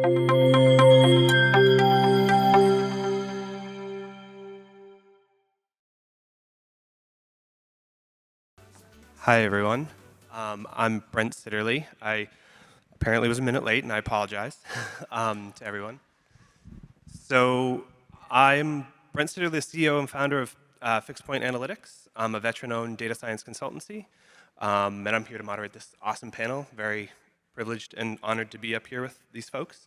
Hi, everyone. I'm Brent Sitterly. I apparently was a minute late, and I apologize to everyone. So I'm Brent Sitterly, the CEO and founder of Fixed Point Analytics. I'm a veteran-owned data science consultancy, and I'm here to moderate this awesome panel. Very privileged and honored to be up here with these folks.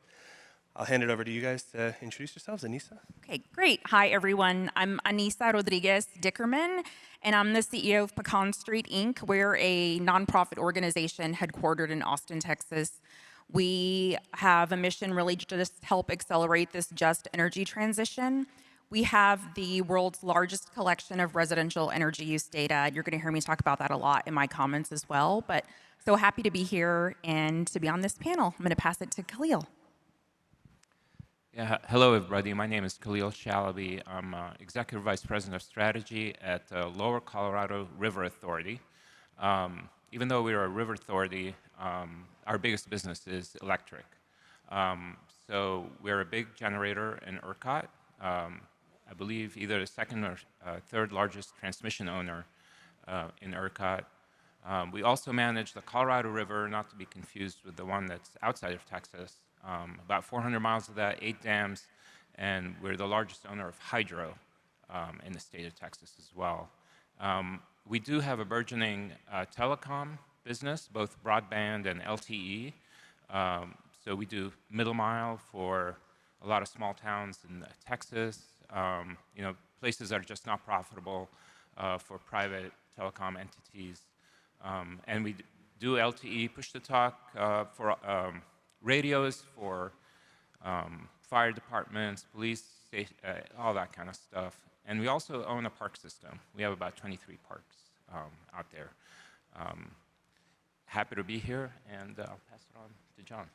I'll hand it over to you guys to introduce yourselves. Anissa? Okay, great. Hi, everyone. I'm Anissa Rodriguez Dickerman, and I'm the CEO of Pecan Street Inc. We're a nonprofit organization headquartered in Austin, Texas. We have a mission really to just help accelerate this just energy transition. We have the world's largest collection of residential energy use data. You're going to hear me talk about that a lot in my comments as well, but so happy to be here and to be on this panel. I'm going to pass it to Khalil. Yeah, hello everybody. My name is Khalil Shalaby. I'm Executive Vice President of Strategy at Lower Colorado River Authority. Even though we're a river authority, our biggest business is electric. So we're a big generator in ERCOT. I believe either the second or third largest transmission owner in ERCOT. We also manage the Colorado River, not to be confused with the one that's outside of Texas. About 400 miles of that, 8 dams, and we're the largest owner of hydro in the state of Texas as well. We do have a burgeoning telecom business, both broadband and LTE. So we do middle mile for a lot of small towns in Texas, places that are just not profitable for private telecom entities. And we do LTE, push-to-talk for radios for fire departments, police, all that kind of stuff. And we also own a park system. We have about 23 parks out there. Happy to be here, and I'll pass it on to John.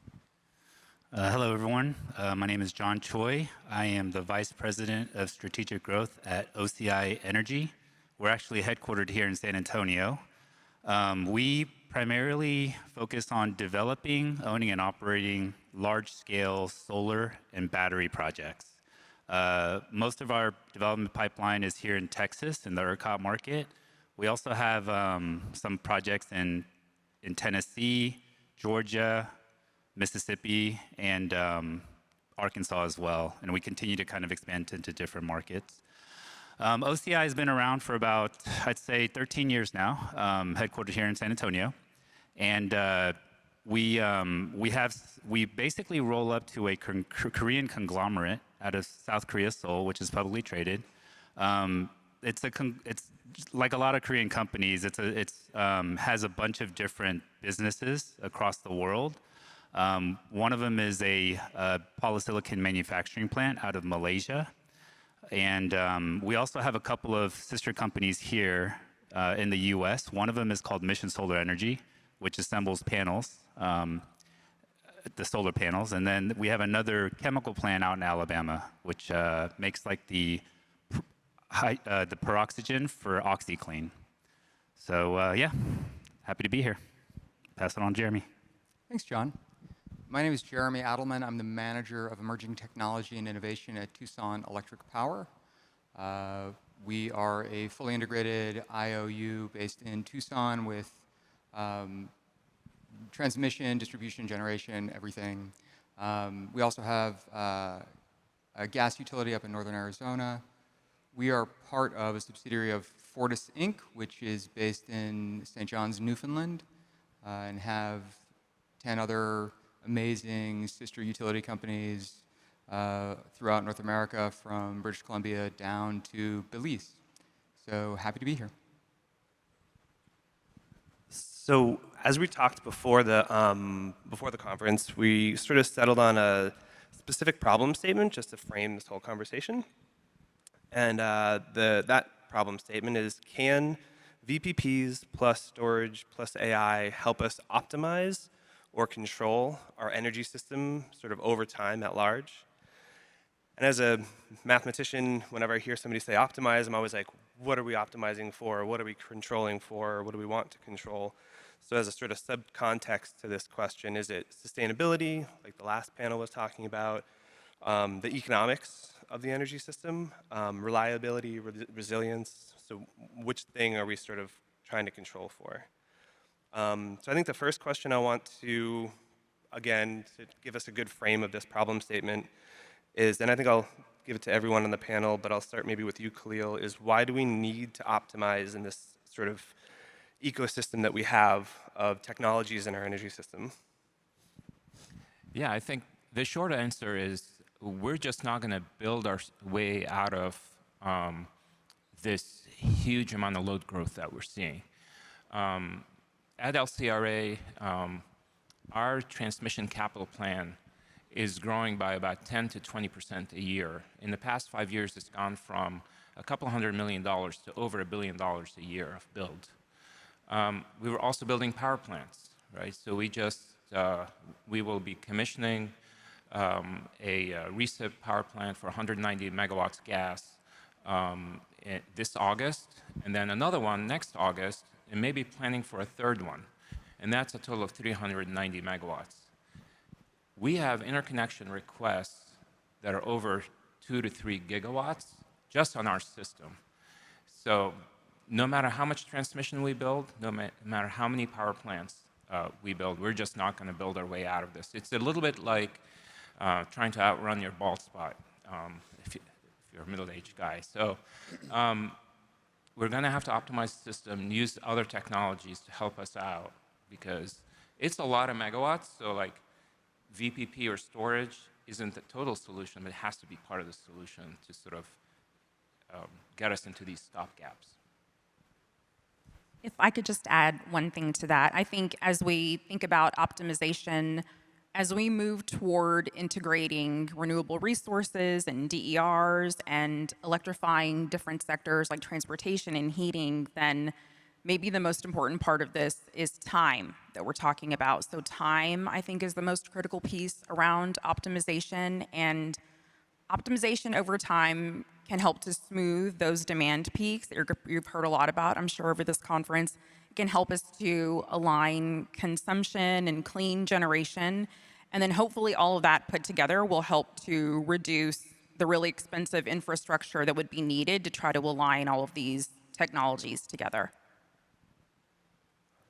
Hello, everyone. My name is John Choi. I am the Vice President of Strategic Growth at OCI Energy. We're actually headquartered here in San Antonio. We primarily focus on developing, owning, and operating large-scale solar and battery projects. Most of our development pipeline is here in Texas, in the ERCOT market. We also have some projects in Tennessee, Georgia, Mississippi, and Arkansas as well. And we continue to kind of expand into different markets. OCI has been around for about, I'd say, 13 years now, headquartered here in San Antonio. And we basically roll up to a Korean conglomerate out of South Korea, Seoul, which is publicly traded. It's like a lot of Korean companies. It has a bunch of different businesses across the world. One of them is a polysilicon manufacturing plant out of Malaysia. And we also have a couple of sister companies here in the US. One of them is called Mission Solar Energy, which assembles panels, the solar panels. And then we have another chemical plant out in Alabama, which makes like the peroxygen for OxyClean. So yeah, happy to be here. Pass it on, Jeremy. Thanks, John. My name is Jeremy Adelman. I'm the Manager of Emerging Technology and Innovation at Tucson Electric Power. We are a fully integrated IOU based in Tucson with transmission, distribution, generation, everything. We also have a gas utility up in northern Arizona. We are part of a subsidiary of Fortis Inc., which is based in St. John's, Newfoundland, and have 10 other amazing sister utility companies throughout North America, from British Columbia down to Belize. So happy to be here. So as we talked before the conference, we sort of settled on a specific problem statement just to frame this whole conversation. And that problem statement is, can VPPs plus storage plus AI help us optimize or control our energy system sort of over time at large? And as a mathematician, whenever I hear somebody say optimize, I'm always like, what are we optimizing for? What are we controlling for? What do we want to control? So as a sort of subcontext to this question, is it sustainability, like the last panel was talking about, the economics of the energy system, reliability, resilience? So which thing are we sort of trying to control for? So I think the first question I want to, again, to give us a good frame of this problem statement is, and I think I'll give it to everyone on the panel, but I'll start maybe with you, Khalil, is why do we need to optimize in this sort of ecosystem that we have of technologies in our energy system? Yeah, I think the short answer is we're just not going to build our way out of this huge amount of load growth that we're seeing. At LCRA, our transmission capital plan is growing by about 10 to 20% a year. In the past 5 years, it's gone from a couple $100 million to over $1 billion a year of build. We were also building power plants, right? So we will be commissioning a recip power plant for 190 megawatts gas this August, and then another one next August, and maybe planning for a third one. And that's a total of 390 megawatts. We have interconnection requests that are over 2 to 3 gigawatts just on our system. So no matter how much transmission we build, no matter how many power plants we build, we're just not going to build our way out of this. It's a little bit like trying to outrun your bald spot if you're a middle-aged guy. So we're going to have to optimize the system, use other technologies to help us out, because it's a lot of megawatts. So like VPP or storage isn't the total solution, but it has to be part of the solution to sort of get us into these stopgaps. If I could just add one thing to that, I think as we think about optimization, as we move toward integrating renewable resources and DERs and electrifying different sectors like transportation and heating, then maybe the most important part of this is time that we're talking about. So time, I think, is the most critical piece around optimization, and optimization over time can help to smooth those demand peaks that you've heard a lot about, I'm sure, over this conference. It can help us to align consumption and clean generation. And then hopefully all of that put together will help to reduce the really expensive infrastructure that would be needed to try to align all of these technologies together.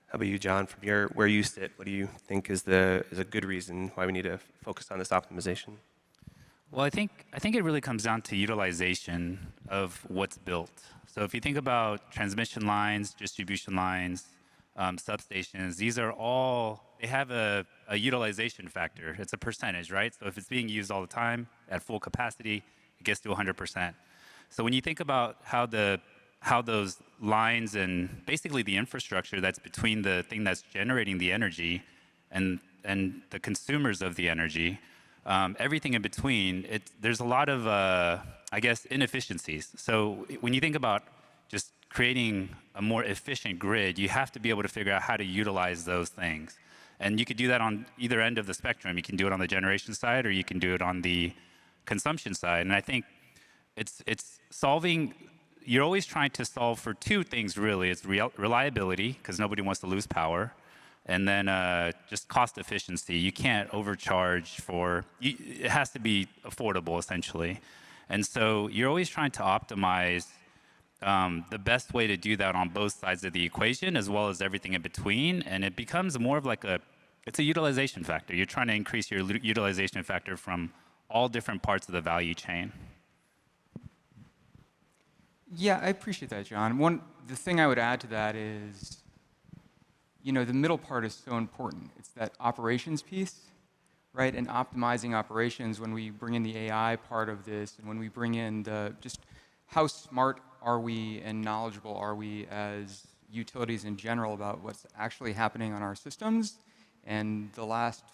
How about you, John, from where you sit? What do you think is a good reason why we need to focus on this optimization? Well, I think it really comes down to utilization of what's built. So if you think about transmission lines, distribution lines, substations, these are all, they have a utilization factor. It's a percentage, right? So if it's being used all the time at full capacity, it gets to 100%. So when you think about how those lines and basically the infrastructure that's between the thing that's generating the energy and the consumers of the energy, everything in between, there's a lot of, I guess, inefficiencies. So when you think about just creating a more efficient grid, you have to be able to figure out how to utilize those things. And you could do that on either end of the spectrum. You can do it on the generation side, or you can do it on the consumption side. And I think it's solving, you're always trying to solve for two things, really. It's reliability, because nobody wants to lose power, and then just cost efficiency. You can't overcharge it has to be affordable, essentially. And so you're always trying to optimize the best way to do that on both sides of the equation, as well as everything in between. And it becomes more of like it's a utilization factor. You're trying to increase your utilization factor from all different parts of the value chain. Yeah, I appreciate that, John. The thing I would add to that is, the middle part is so important. It's that operations piece, right? And optimizing operations, when we bring in the AI part of this, and when we bring in just how smart are we and knowledgeable are we as utilities in general about what's actually happening on our systems. And the last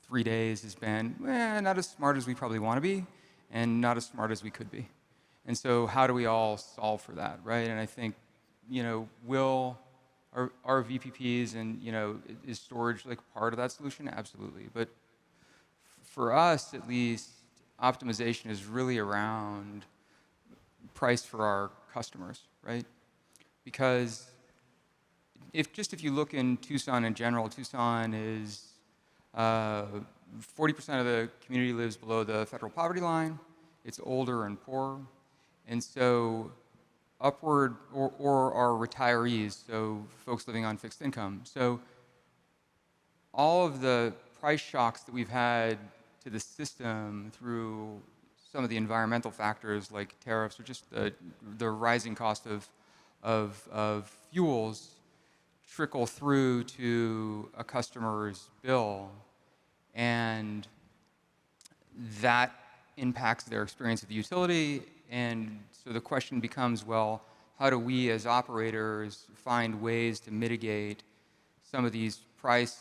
3 days has been not as smart as we probably want to be, and not as smart as we could be. And so how do we all solve for that, right? And I think, our VPPs and, is storage like part of that solution? Absolutely. But for us, at least, optimization is really around price for our customers, right? Because if you look in Tucson in general, Tucson is 40% of the community lives below the federal poverty line. It's older and poor, and so upward or are retirees, so folks living on fixed income. So all of the price shocks that we've had to the system through some of the environmental factors like tariffs or just the rising cost of fuels trickle through to a customer's bill, and that impacts their experience of the utility. And so the question becomes, well, how do we as operators find ways to mitigate some of these price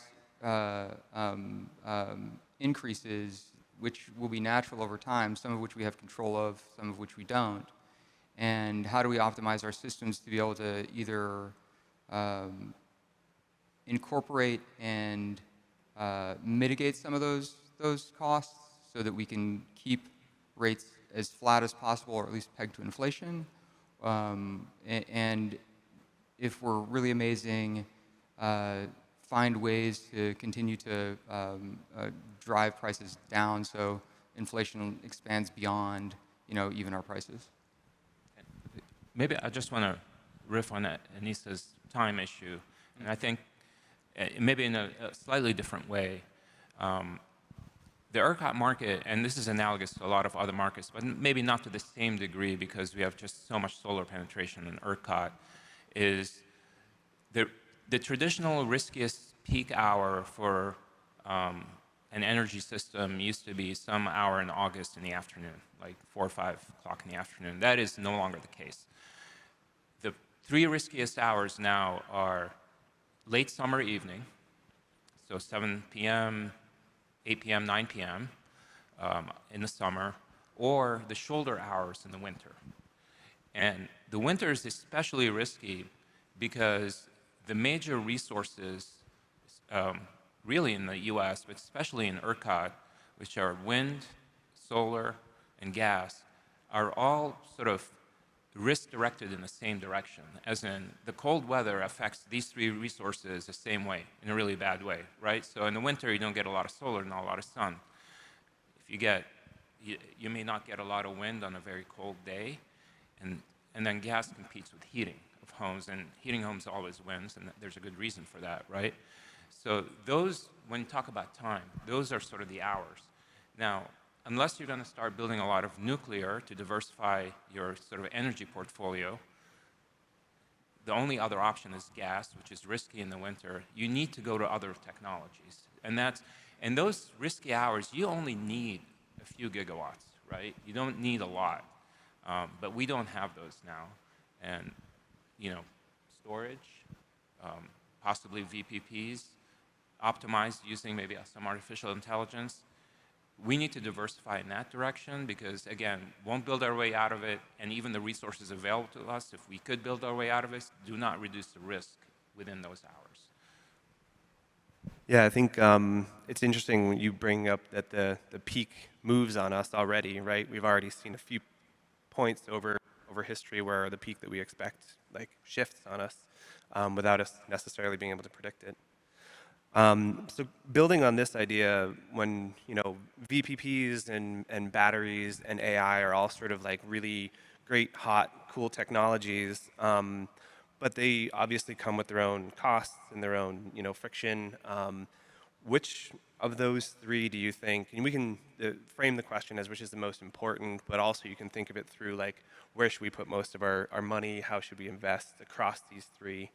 increases, which will be natural over time, some of which we have control of, some of which we don't? And how do we optimize our systems to be able to either incorporate and mitigate some of those costs so that we can keep rates as flat as possible, or at least pegged to inflation? And if we're really amazing, find ways to continue to drive prices down so inflation expands beyond, even our prices. Maybe I just want to riff on Anissa's time issue, and I think maybe in a slightly different way. The ERCOT market, and this is analogous to a lot of other markets, but maybe not to the same degree because we have just so much solar penetration in ERCOT, is the traditional riskiest peak hour for an energy system used to be some hour in August in the afternoon, like 4 or 5 o'clock in the afternoon. That is no longer the case. The 3 riskiest hours now are late summer evening, so 7 p.m., 8 p.m., 9 p.m. In the summer, or the shoulder hours in the winter. And the winter is especially risky because the major resources, really in the US, but especially in ERCOT, which are wind, solar, and gas, are all sort of risk directed in the same direction, as in the cold weather affects these 3 resources the same way, in a really bad way, right? So in the winter, you don't get a lot of solar, not a lot of sun. If you get, you may not get a lot of wind on a very cold day, and then gas competes with heating of homes, and heating homes always wins, and there's a good reason for that, right? So those, when you talk about time, those are sort of the hours. Now, unless you're going to start building a lot of nuclear to diversify your sort of energy portfolio, the only other option is gas, which is risky in the winter. You need to go to other technologies. And those risky hours, you only need a few gigawatts, right? You don't need a lot. But we don't have those now. And, storage, possibly VPPs, optimized using maybe some artificial intelligence. We need to diversify in that direction because, again, won't build our way out of it, and even the resources available to us, if we could build our way out of it, do not reduce the risk within those hours. Yeah, I think it's interesting when you bring up that the peak moves on us already, right? We've already seen a few points over history where the peak that we expect shifts on us without us necessarily being able to predict it. So building on this idea, when VPPs and batteries and AI are all sort of really great, hot, cool technologies, but they obviously come with their own costs and their own friction. Which of those 3 do you think? And we can frame the question as which is the most important, but also you can think of it through where should we put most of our money? How should we invest across these 3?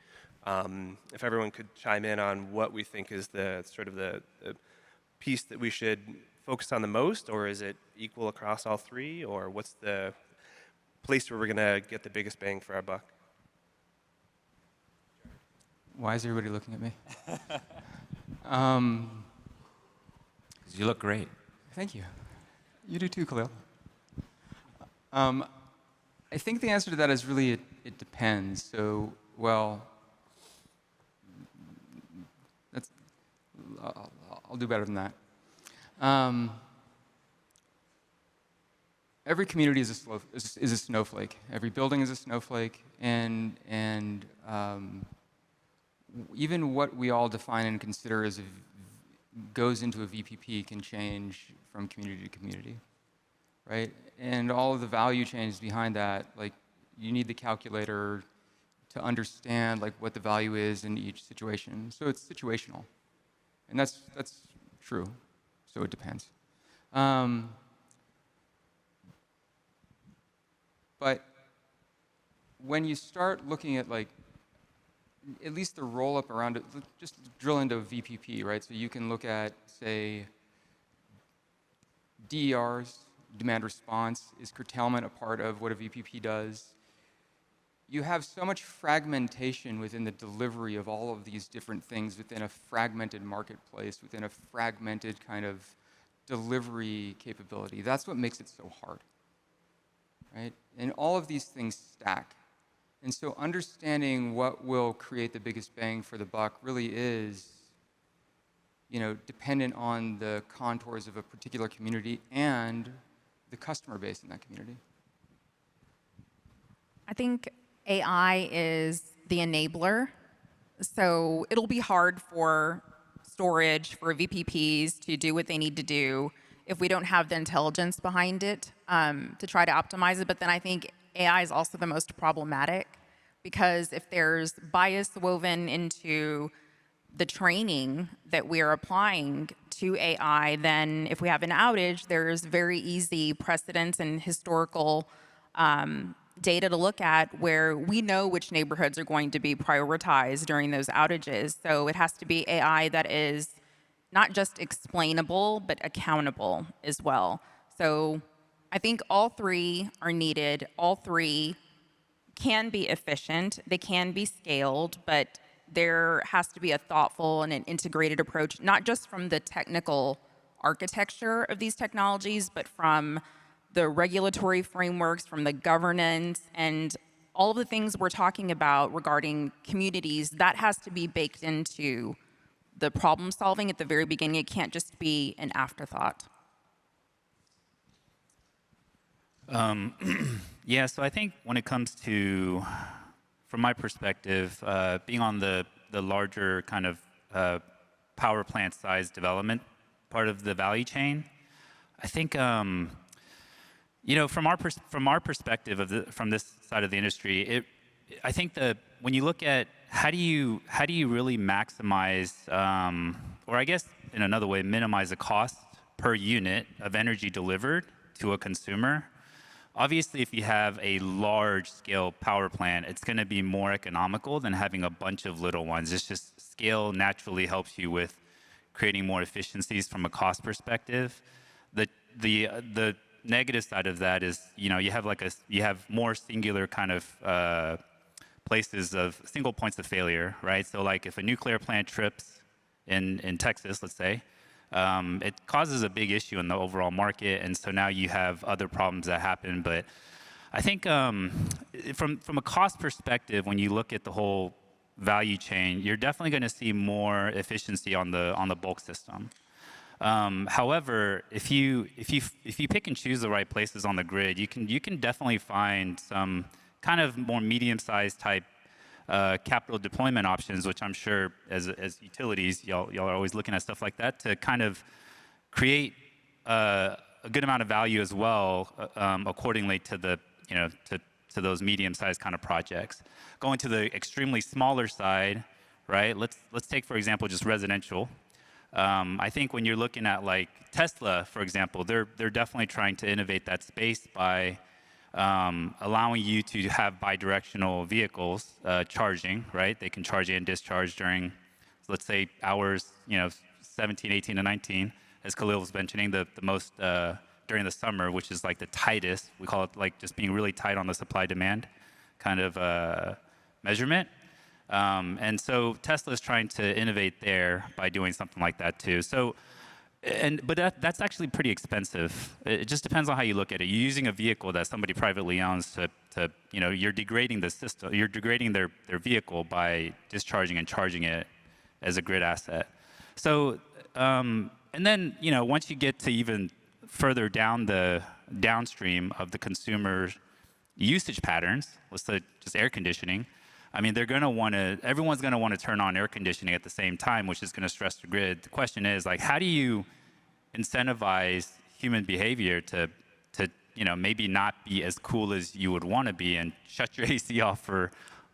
If everyone could chime in on what we think is the sort of the piece that we should focus on the most, or is it equal across all 3, or what's the place where we're going to get the biggest bang for our buck? Why is everybody looking at me? Because you look great. Thank you. You do too, Khalil. I think the answer to that is really it depends. So, well, I'll do better than that. Every community is a snowflake. Every building is a snowflake, and even what we all define and consider as goes into a VPP can change from community to community, right? And all of the value chains behind that, like you need the calculator to understand like what the value is in each situation. So it's situational, and that's true. So it depends. But when you start looking at like at least the roll up around it, just drill into a VPP, right? So you can look at, say, DERs, demand response. Is curtailment a part of what a VPP does? You have so much fragmentation within the delivery of all of these different things within a fragmented marketplace, within a fragmented kind of delivery capability. That's what makes it so hard, right? And all of these things stack. And so understanding what will create the biggest bang for the buck really is, dependent on the contours of a particular community and the customer base in that community. I think AI is the enabler. So it'll be hard for storage, for VPPs to do what they need to do if we don't have the intelligence behind it to try to optimize it. But then I think AI is also the most problematic because if there's bias woven into the training that we're applying to AI, then if we have an outage, there's very easy precedents and historical data to look at where we know which neighborhoods are going to be prioritized during those outages. So it has to be AI that is not just explainable, but accountable as well. So I think all three are needed. All three can be efficient. They can be scaled, but there has to be a thoughtful and an integrated approach, not just from the technical architecture of these technologies, but from the regulatory frameworks, from the governance, and all of the things we're talking about regarding communities. That has to be baked into the problem solving at the very beginning. It can't just be an afterthought. Yeah, so I think when it comes to, from my perspective, being on the larger kind of power plant size development part of the value chain, I think from our perspective from this side of the industry, I think that when you look at how do you really maximize, or I guess in another way, minimize the cost per unit of energy delivered to a consumer. Obviously, if you have a large-scale power plant, it's going to be more economical than having a bunch of little ones. It's just scale naturally helps you with creating more efficiencies from a cost perspective. The negative side of that is, you have more singular kind of places of single points of failure, right? So like if a nuclear plant trips in Texas, let's say, it causes a big issue in the overall market, and so now you have other problems that happen. But I think from a cost perspective, when you look at the whole value chain, you're definitely going to see more efficiency on the bulk system. However, if you pick and choose the right places on the grid, you can definitely find some kind of more medium-sized type capital deployment options, which I'm sure as utilities, y'all are always looking at stuff like that to kind of create a good amount of value as well, accordingly to the to those medium-sized kind of projects. Going to the extremely smaller side, right? Let's take for example just residential. I think when you're looking at like Tesla, for example, they're definitely trying to innovate that space by allowing you to have bidirectional vehicles charging, right? They can charge and discharge during, let's say, hours, 17, 18, and 19, as Khalil was mentioning, the most during the summer, which is like the tightest. We call it like just being really tight on the supply-demand kind of measurement. And so Tesla is trying to innovate there by doing something like that too. So, but that's actually pretty expensive. It just depends on how you look at it. You're using a vehicle that somebody privately owns to you're degrading the system. You're degrading their vehicle by discharging and charging it as a grid asset. So, and then once you get to even further down the downstream of the consumer's usage patterns, let's say just air conditioning. I mean, everyone's going to want to turn on air conditioning at the same time, which is going to stress the grid. The question is, like, how do you incentivize human behavior to maybe not be as cool as you would want to be and shut your AC off for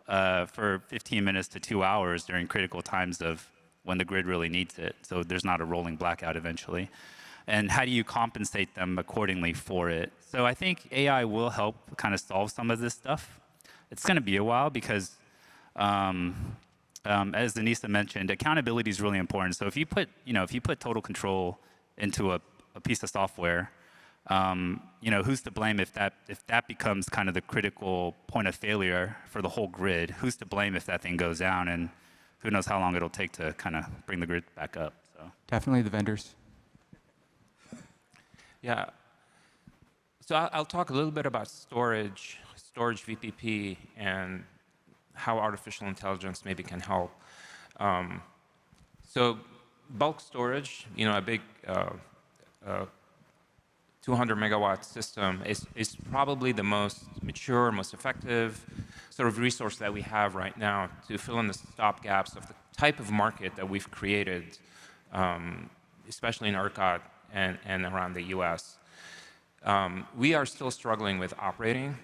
15 minutes to 2 hours during critical times of when the grid really needs it, so there's not a rolling blackout eventually? And how do you compensate them accordingly for it? So I think AI will help kind of solve some of this stuff. It's going to be a while because, as Anissa mentioned, accountability is really important. So if you put total control into a piece of software, who's to blame if that becomes kind of the critical point of failure for the whole grid? Who's to blame if that thing goes down? And who knows how long it'll take to kind of bring the grid back up? So Definitely the vendors. Yeah. So I'll talk a little bit about storage VPP, and how artificial intelligence maybe can help. So bulk storage, a big 200 megawatt system is probably the most mature, most effective sort of resource that we have right now to fill in the stop gaps of the type of market that we've created, especially in ERCOT and around the US. We are still struggling with operating,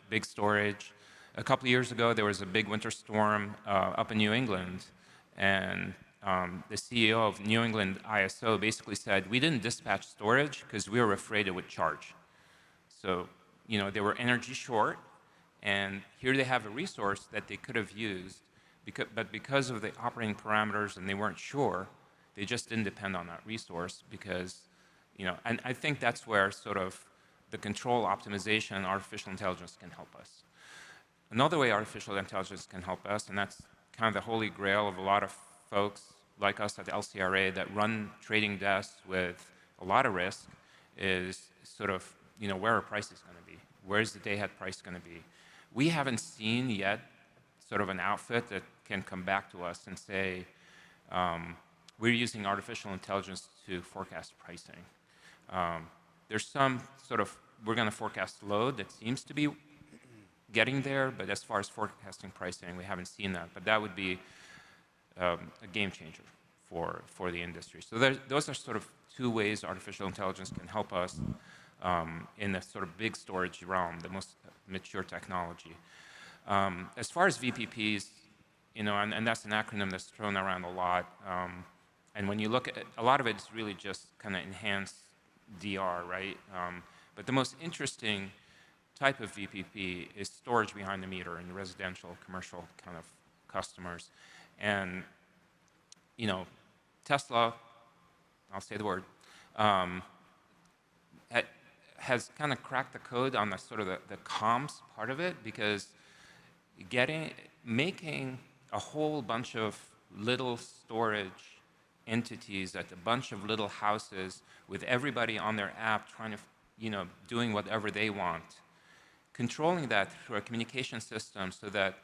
big storage. A couple of years ago, there was a big winter storm up in New England, and the CEO of New England ISO basically said, we didn't dispatch storage because we were afraid it would charge. So, they were energy short, and here they have a resource that they could have used, but because of the operating parameters and they weren't sure, they just didn't depend on that resource because, and I think that's where sort of the control optimization and artificial intelligence can help us. Another way artificial intelligence can help us, and that's kind of the holy grail of a lot of folks like us at the LCRA that run trading desks with a lot of risk, is sort of, where are prices going to be? Where's the day-ahead price going to be? We haven't seen yet sort of an outfit that can come back to us and say, we're using artificial intelligence to forecast pricing. There's some sort of, we're going to forecast load that seems to be getting there, but as far as forecasting pricing, we haven't seen that. But that would be a game changer for the industry. So those are sort of two ways artificial intelligence can help us in the sort of big storage realm, the most mature technology. As far as VPPs, and that's an acronym that's thrown around a lot. And when you look at it, a lot of it is really just kind of enhanced DR, right? But the most interesting type of VPP is storage behind the meter in residential, commercial kind of customers. And, Tesla, I'll say the word, has kind of cracked the code on the sort of the comms part of it, because making a whole bunch of little storage entities at a bunch of little houses with everybody on their app trying to, doing whatever they want, controlling that through a communication system so that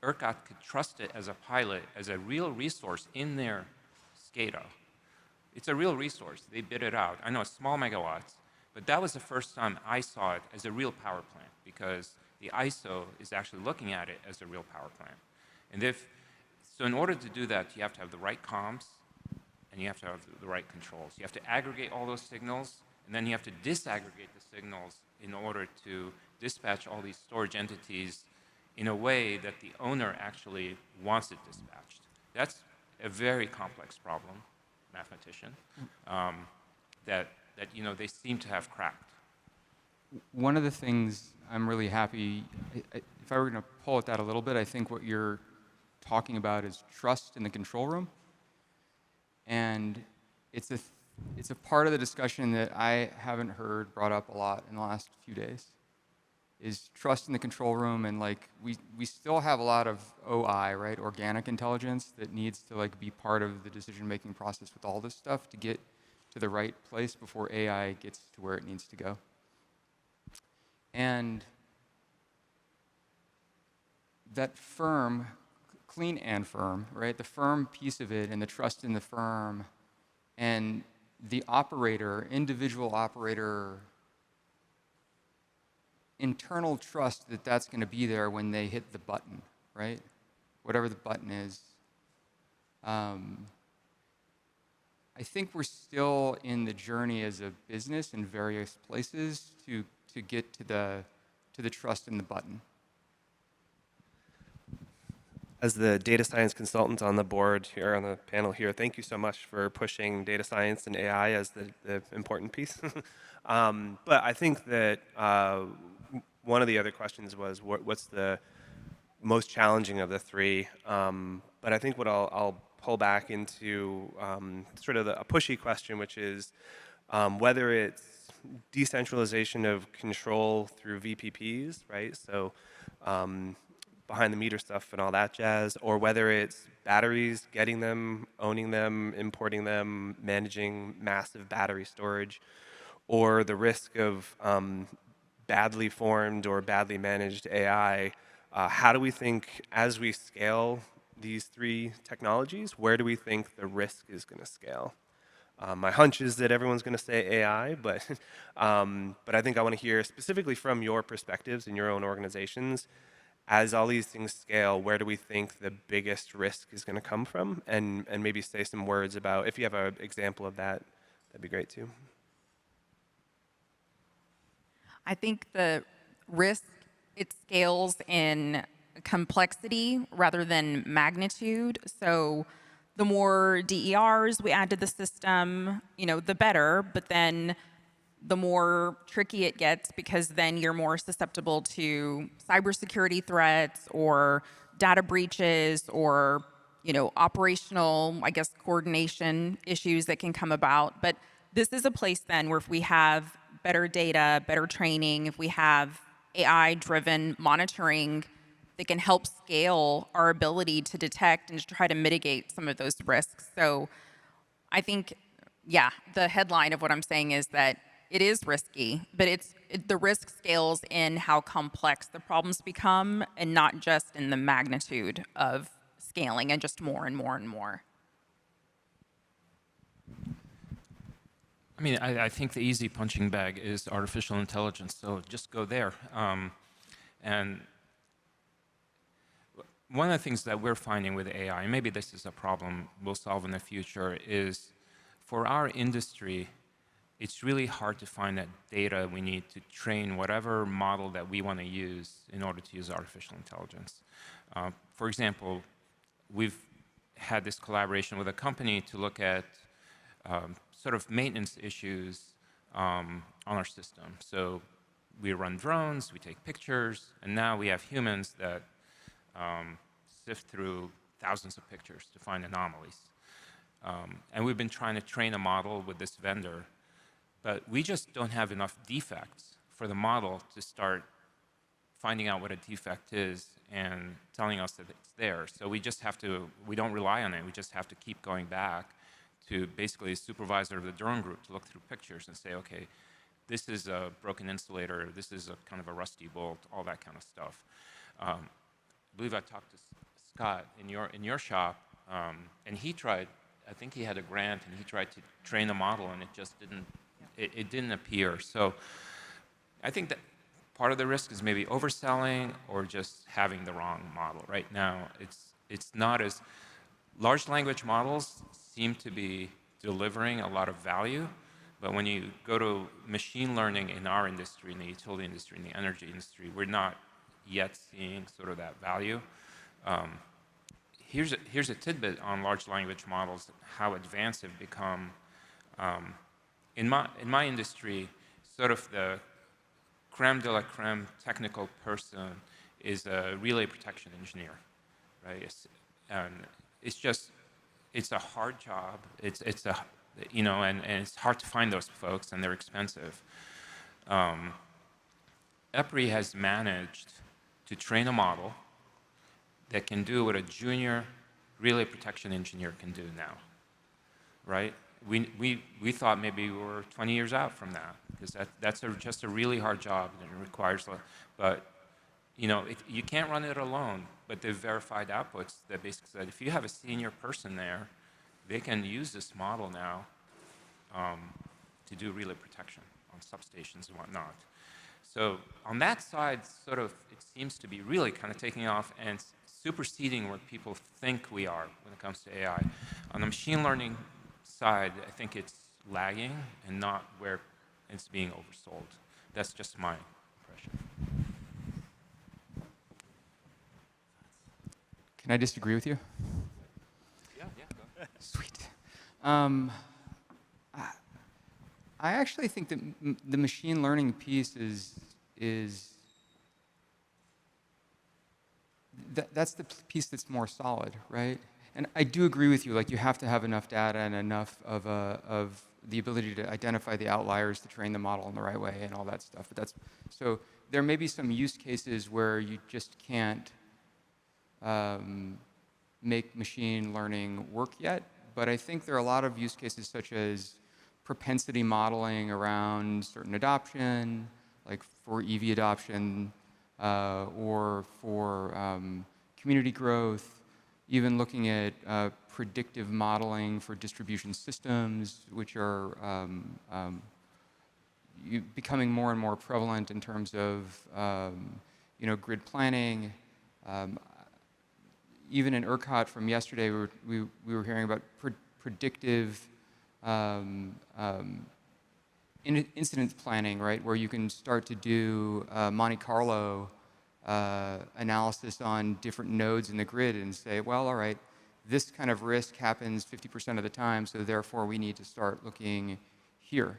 ERCOT could trust it as a pilot, as a real resource in their SCADA. It's a real resource. They bid it out. I know it's small megawatts, but that was the first time I saw it as a real power plant, because the ISO is actually looking at it as a real power plant. And so in order to do that, you have to have the right comms, and you have to have the right controls. You have to aggregate all those signals, and then you have to disaggregate the signals in order to dispatch all these storage entities in a way that the owner actually wants it dispatched. That's a very complex problem, mathematician, that they seem to have cracked. One of the things I'm really happy, if I were going to pull at that a little bit, I think what you're talking about is trust in the control room. And it's a part of the discussion that I haven't heard brought up a lot in the last few days, is trust in the control room. And we still have a lot of OI, right, organic intelligence, that needs to be part of the decision-making process with all this stuff to get to the right place before AI gets to where it needs to go. And that firm, clean and firm, right, the firm piece of it and the trust in the firm and the operator, individual operator internal trust that that's going to be there when they hit the button, right? Whatever the button is. I think we're still in the journey as a business in various places to get to the trust in the button. As the data science consultant on the board here on the panel here, thank you so much for pushing data science and AI as the important piece. But I think that one of the other questions was what's the most challenging of the three. But I think what I'll pull back into sort of a pushy question, which is whether it's decentralization of control through VPPs, right? So behind the meter stuff and all that jazz, or whether it's batteries, getting them, owning them, importing them, managing massive battery storage, or the risk of badly formed or badly managed AI. How do we think, as we scale these three technologies, where do we think the risk is going to scale? My hunch is that everyone's going to say AI, but I think I want to hear specifically from your perspectives in your own organizations. As all these things scale, where do we think the biggest risk is going to come from? And maybe say some words about, if you have an example of that, that'd be great too. I think the risk, it scales in complexity rather than magnitude. So the more DERs we add to the system, the better, but then the more tricky it gets because then you're more susceptible to cybersecurity threats or data breaches or, operational, coordination issues that can come about. But this is a place then where if we have better data, better training, if we have AI-driven monitoring that can help scale our ability to detect and to try to mitigate some of those risks. So I think, the headline of what I'm saying is that it is risky, but the risk scales in how complex the problems become and not just in the magnitude of scaling and just more and more and more. I mean, I think the easy punching bag is artificial intelligence, so just go there. And one of the things that we're finding with AI, and maybe this is a problem we'll solve in the future, is for our industry, it's really hard to find that data we need to train whatever model that we want to use in order to use artificial intelligence. For example, we've had this collaboration with a company to look at sort of maintenance issues on our system. So we run drones, we take pictures, and now we have humans that sift through thousands of pictures to find anomalies. And we've been trying to train a model with this vendor, but we just don't have enough defects for the model to start finding out what a defect is and telling us that it's there. So we just have to, we don't rely on it, we just have to keep going back to basically a supervisor of the drone group to look through pictures and say, okay, this is a broken insulator, this is a kind of a rusty bolt, all that kind of stuff. I believe I talked to Scott in your shop, and he tried, I think he had a grant, and he tried to train a model, and it just didn't, it didn't appear. So I think that part of the risk is maybe overselling or just having the wrong model. Right now, it's not as, large language models seem to be delivering a lot of value, but when you go to machine learning in our industry, in the utility industry, in the energy industry, we're not yet seeing sort of that value. Here's a tidbit on large language models, how advanced they've become. In my industry, sort of the creme de la creme technical person is a relay protection engineer, right? And it's a hard job. It's a, and it's hard to find those folks, and they're expensive. EPRI has managed to train a model that can do what a junior relay protection engineer can do now, right? We thought maybe we were 20 years out from that, because that's just a really hard job, and it requires, but you can't run it alone. But they've verified outputs that basically said if you have a senior person there, they can use this model now to do relay protection on substations and whatnot. So on that side, sort of, it seems to be really kind of taking off and superseding what people think we are when it comes to AI. On the machine learning side, I think it's lagging and not where it's being oversold. That's just my impression. Can I disagree with you? Yeah, go ahead. Sweet. I actually think that the machine learning piece that's the piece that's more solid, right? And I do agree with you. Like, you have to have enough data and enough of the ability to identify the outliers to train the model in the right way and all that stuff. But so there may be some use cases where you just can't make machine learning work yet. But I think there are a lot of use cases such as propensity modeling around certain adoption, like for EV adoption, or for community growth, even looking at predictive modeling for distribution systems, which are becoming more and more prevalent in terms of grid planning. Even in ERCOT from yesterday, we were hearing about predictive incident planning, right, where you can start to do Monte Carlo analysis on different nodes in the grid and say, well, all right, this kind of risk happens 50% of the time, so therefore we need to start looking here,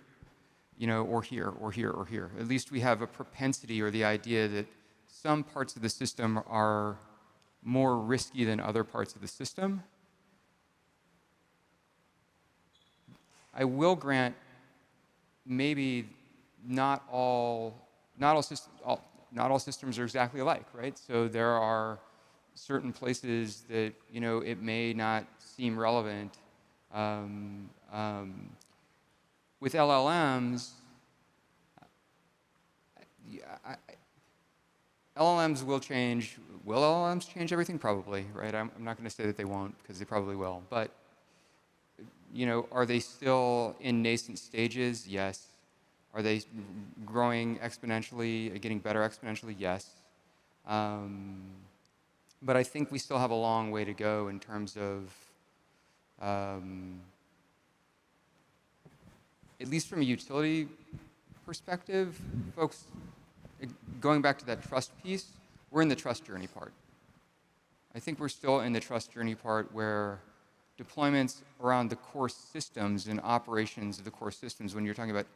or here, or here, or here. At least we have a propensity or the idea that some parts of the system are more risky than other parts of the system. I will grant maybe not all systems are exactly alike, right? So there are certain places that it may not seem relevant. With LLMs, LLMs will change. Will LLMs change everything? Probably, right? I'm not going to say that they won't, because they probably will. But are they still in nascent stages? Yes. Are they growing exponentially, getting better exponentially? Yes. But I think we still have a long way to go in terms of, at least from a utility perspective, folks, going back to that trust piece, we're in the trust journey part. I think we're still in the trust journey part where deployments around the core systems and operations of the core systems, when you're talking about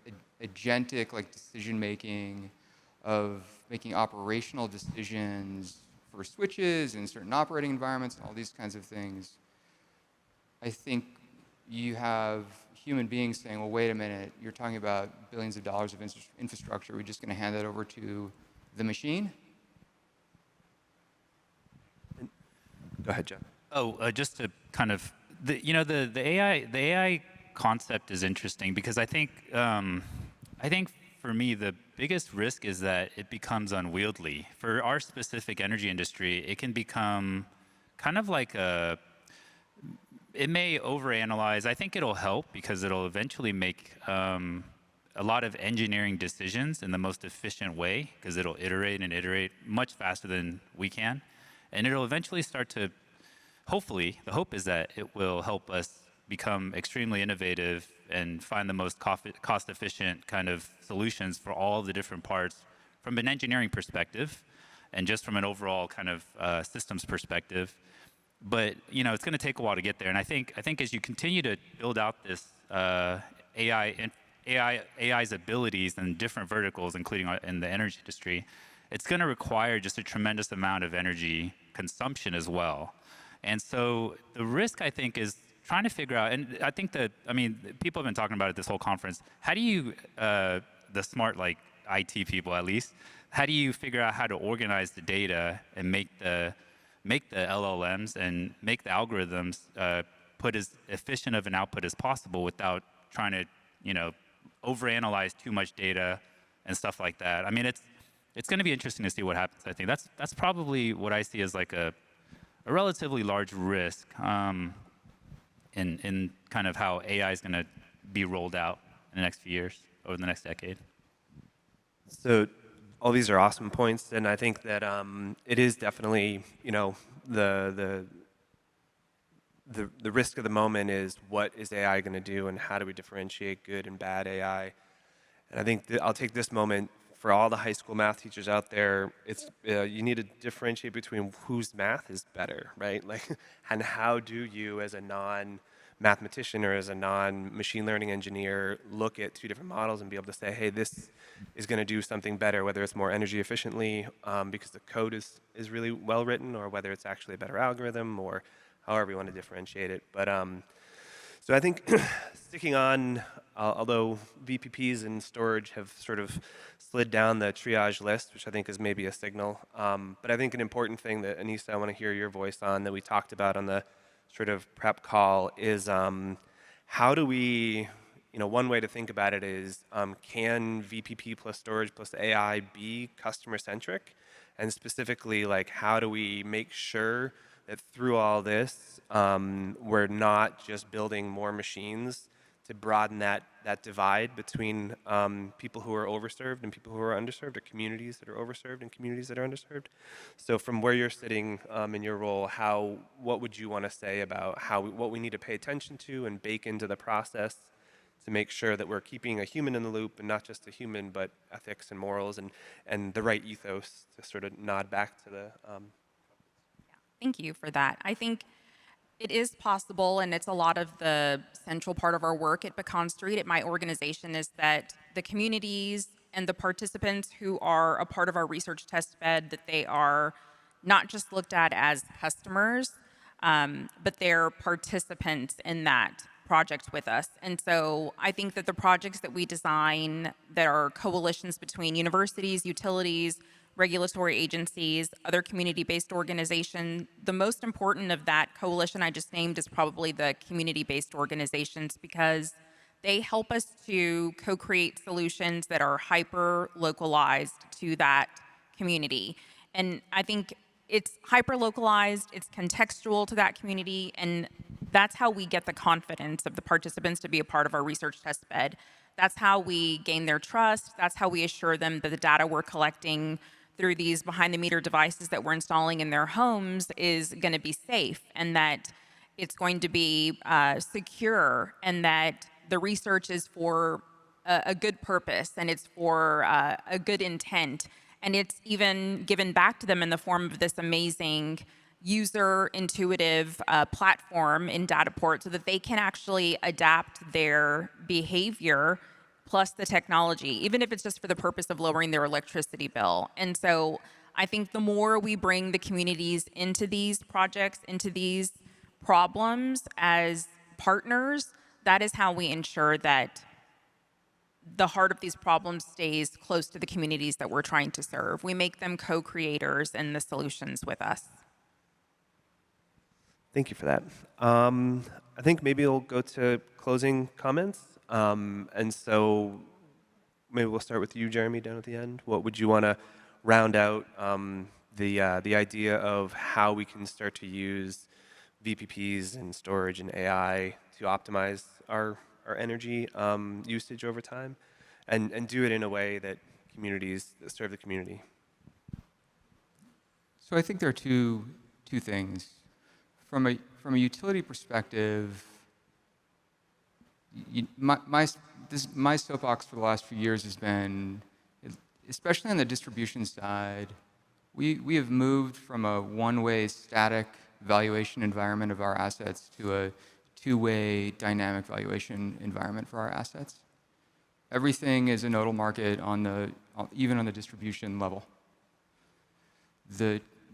agentic decision-making, of making operational decisions for switches in certain operating environments and all these kinds of things, I think you have human beings saying, well, wait a minute, you're talking about billions of dollars of infrastructure. Are we just going to hand that over to the machine? Go ahead, Jeff. Just to kind of, the AI concept is interesting because I think for me the biggest risk is that it becomes unwieldy. For our specific energy industry, it can become kind of like it may overanalyze. I think it'll help because it'll eventually make a lot of engineering decisions in the most efficient way because it'll iterate and iterate much faster than we can. And it'll eventually start to, hopefully, the hope is that it will help us become extremely innovative and find the most cost-efficient kind of solutions for all the different parts from an engineering perspective and just from an overall kind of systems perspective. But it's going to take a while to get there. And I think as you continue to build out this AI's abilities in different verticals, including in the energy industry, it's going to require just a tremendous amount of energy consumption as well. And so the risk, I think, is trying to figure out, and I think people have been talking about it this whole conference, how do you, the smart IT people at least, how do you figure out how to organize the data and make the LLMs and make the algorithms put as efficient of an output as possible without trying to, overanalyze too much data and stuff like that. I mean, it's going to be interesting to see what happens. I think that's probably what I see as like a relatively large risk in kind of how AI is going to be rolled out in the next few years, over the next decade. So all these are awesome points, and I think that it is definitely, the risk of the moment is what is AI going to do, and how do we differentiate good and bad AI? And I think that I'll take this moment for all the high school math teachers out there. It's you need to differentiate between whose math is better, right? Like, and how do you, as a non-mathematician or as a non-machine learning engineer, look at two different models and be able to say, hey, this is going to do something better, whether it's more energy efficiently because the code is really well written, or whether it's actually a better algorithm, or however you want to differentiate it. But so I think sticking on, although VPPs and storage have sort of slid down the triage list, which I think is maybe a signal. But I think an important thing that, Anissa, I want to hear your voice on, that we talked about on the sort of prep call, is how do we, one way to think about it is, can VPP plus storage plus AI be customer centric? And specifically, like, how do we make sure that through all this, we're not just building more machines to broaden that divide between people who are overserved and people who are underserved, or communities that are overserved and communities that are underserved. So from where you're sitting in your role, what would you want to say about what we need to pay attention to and bake into the process to make sure that we're keeping a human in the loop, and not just a human, but ethics and morals and the right ethos, to sort of nod back to the Thank you for that. I think it is possible, and it's a lot of the central part of our work at Pecan Street, at my organization, is that the communities and the participants who are a part of our research test bed, that they are not just looked at as customers, but they're participants in that project with us. And so I think that the projects that we design that are coalitions between universities, utilities, regulatory agencies, other community-based organizations, the most important of that coalition I just named is probably the community-based organizations, because they help us to co-create solutions that are hyper-localized to that community. And I think it's hyper-localized, it's contextual to that community, and that's how we get the confidence of the participants to be a part of our research test bed. That's how we gain their trust. That's how we assure them that the data we're collecting through these behind-the-meter devices that we're installing in their homes is going to be safe, and that it's going to be secure, and that the research is for a good purpose, and it's for a good intent, and it's even given back to them in the form of this amazing user-intuitive platform in Dataport, so that they can actually adapt their behavior plus the technology, even if it's just for the purpose of lowering their electricity bill. And so I think the more we bring the communities into these projects, into these problems as partners, that is how we ensure that the heart of these problems stays close to the communities that we're trying to serve. We make them co-creators in the solutions with us. Thank you for that. I think maybe we'll go to closing comments. And so maybe we'll start with you, Jeremy, down at the end. What would you want to round out the idea of how we can start to use VPPs and storage and AI to optimize our energy usage over time, and do it in a way that serve the community? So I think there are two things. From a utility perspective, my soapbox for the last few years has been, especially on the distribution side, we have moved from a one-way static valuation environment of our assets to a two-way dynamic valuation environment for our assets. Everything is a nodal market even on the distribution level.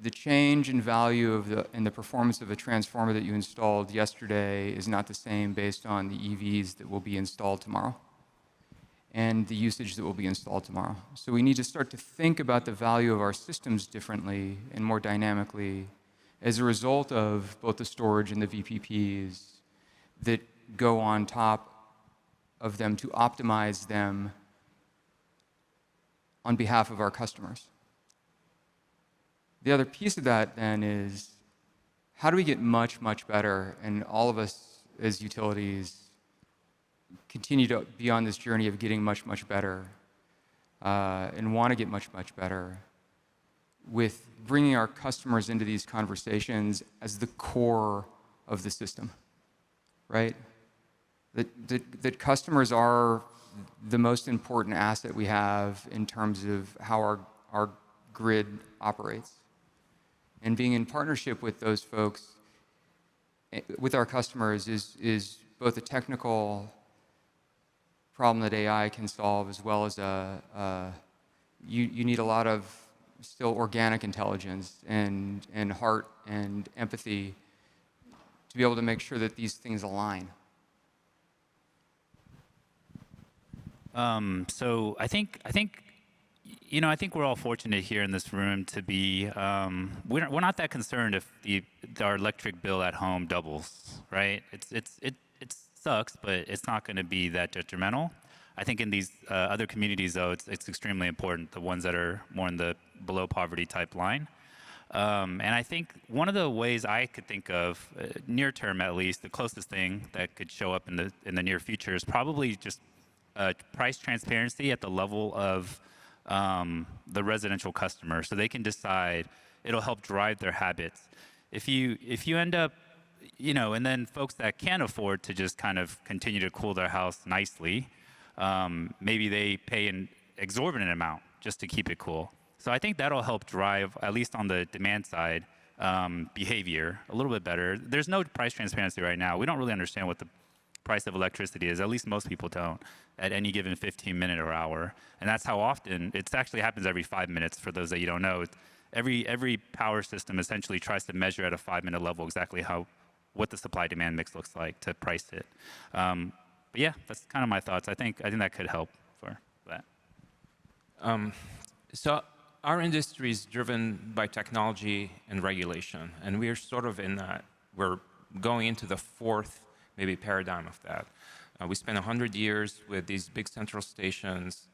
The change in value in the performance of a transformer that you installed yesterday is not the same based on the EVs that will be installed tomorrow and the usage that will be installed tomorrow. So we need to start to think about the value of our systems differently and more dynamically as a result of both the storage and the VPPs that go on top of them to optimize them on behalf of our customers. The other piece of that then is, how do we get much, much better, and all of us as utilities continue to be on this journey of getting much, much better and want to get much, much better with bringing our customers into these conversations as the core of the system, right? That customers are the most important asset we have in terms of how our grid operates. And being in partnership with those folks, with our customers, is both a technical problem that AI can solve, as well as you need a lot of still organic intelligence and heart and empathy to be able to make sure that these things align. So I think we're all fortunate here in this room to be. We're not that concerned if our electric bill at home doubles, right? It sucks, but it's not going to be that detrimental. I think in these other communities, though, it's extremely important, the ones that are more in the below poverty type line. And I think one of the ways I could think of, near term at least, the closest thing that could show up in the near future is probably just price transparency at the level of the residential customer, so they can decide. It'll help drive their habits. If you end up, and then folks that can't afford to just kind of continue to cool their house nicely, maybe they pay an exorbitant amount just to keep it cool. So I think that'll help drive, at least on the demand side, behavior a little bit better. There's no price transparency right now. We don't really understand what the price of electricity is. At least most people don't, at any given 15-minute or hour. And that's how often, it actually happens every 5 minutes, for those that you don't know. Every power system essentially tries to measure at a 5-minute level exactly what the supply-demand mix looks like to price it. But yeah, that's kind of my thoughts. I think that could help for that. So our industry is driven by technology and regulation, and we are sort of in that. We're going into the fourth, maybe, paradigm of that. We spent 100 years with these big central stations,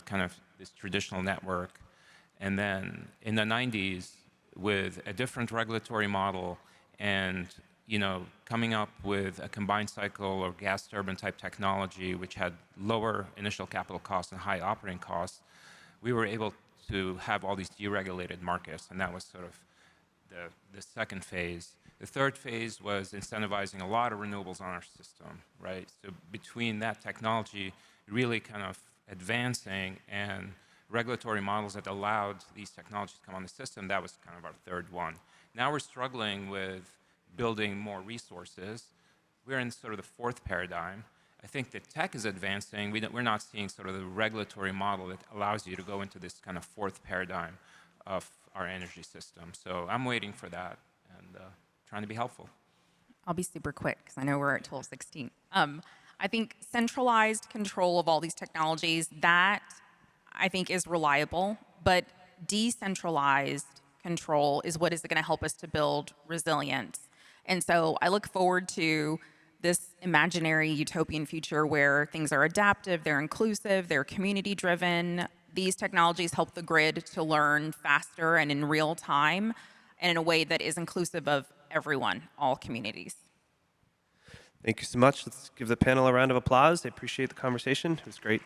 kind of this traditional network, and then in the 90s, with a different regulatory model and coming up with a combined cycle or gas turbine type technology, which had lower initial capital costs and high operating costs, we were able to have all these deregulated markets, and that was sort of the second phase. The third phase was incentivizing a lot of renewables on our system, right? So between that technology really kind of advancing and regulatory models that allowed these technologies to come on the system, that was kind of our third one. Now we're struggling with building more resources. We're in sort of the fourth paradigm. I think the tech is advancing. We're not seeing sort of the regulatory model that allows you to go into this kind of fourth paradigm of our energy system. So I'm waiting for that and trying to be helpful. I'll be super quick because I know we're at 12:16. I think centralized control of all these technologies, that I think is reliable, but decentralized control is what is going to help us to build resilience. And so I look forward to this imaginary utopian future where things are adaptive, they're inclusive, they're community driven. These technologies help the grid to learn faster and in real time, and in a way that is inclusive of everyone, all communities. Thank you so much. Let's give the panel a round of applause. I appreciate the conversation. It was great.